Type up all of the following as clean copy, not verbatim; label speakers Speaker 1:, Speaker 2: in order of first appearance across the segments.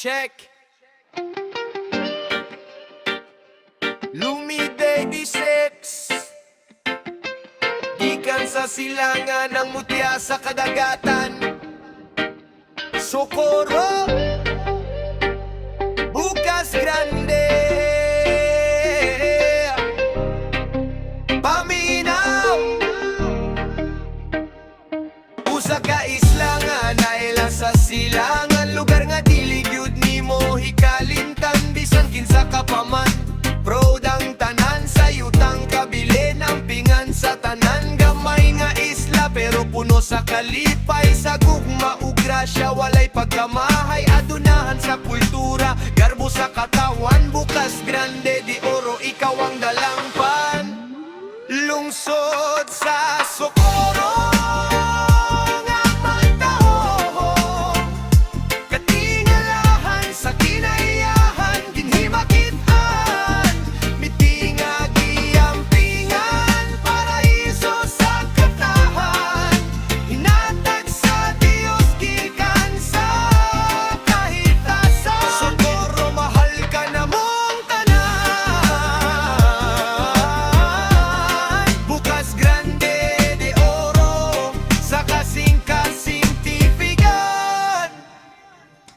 Speaker 1: check. Lumide 86, gikan sa silangan ng mutya sa kadagatan. Socorro, Bukas Grande, paminaw. Usa ka isla nga naila sa silangan, lugar nga dili gyud nimo hikalimtan bisan kinsa ka pa man. Proud ang tanan sa yutang kabilin ang pingan sa tanan, gamay nga isla pero puno sa kalipay, sa gugma ug grasya walay pagkamahay, adunahan sa kultura, garbo sa katawan. Bukas Grande de Oro, ikaw ang dalangpan, lungsod sa Socorro.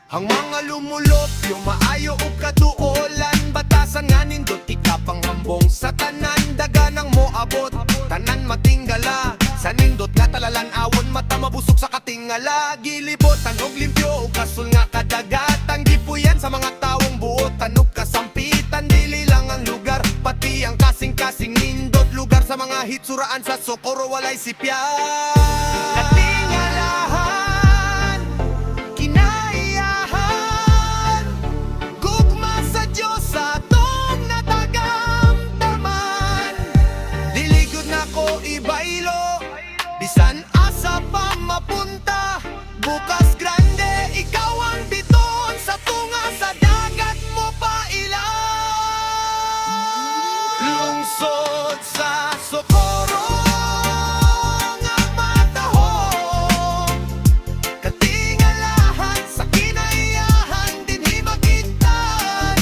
Speaker 1: Ang mga lumulopyo, maayo o kaduolan, batasan nga nindot ikapanghambong sa tanan, daganang mo abot, tanan matinggala, sa nindot nga talalan awon, mata mabusok sa katingala, gilibot, tanog limpyo o kasul nga kadagatan, gipuyan sa mga tawong buot, tanog kasampitan, dili lang ang lugar, pati ang kasing-kasing nindot, lugar sa mga hitsuraan sa Socorro walay sipyan. Katingalahan, bisan asa pa mapunta, Bukas Grande, ikaw ang biton sa tunga sa dagat mo pa ilang. Lungsod sa Socorro nga matahong, katingalahan sa kinaiyahan dinhi makitan,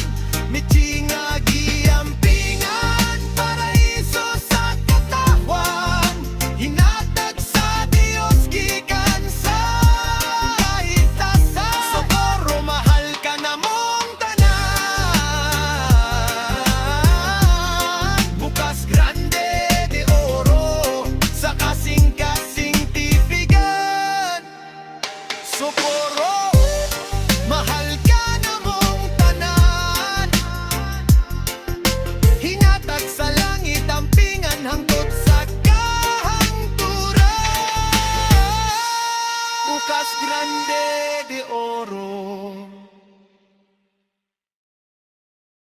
Speaker 1: mitsi nga giampingan, paraiso sa katawan, hinatag sa Dios gikan sa kahitasan. Socorro, mahal ka namong tanan, Bukas Grande de Oro, sa kasing-kasing tipigan. Socorro, mahal ka namong tanan, hinatag sa langit ang pingan hangtod sa kahangturan. Bukas Grande de Oro.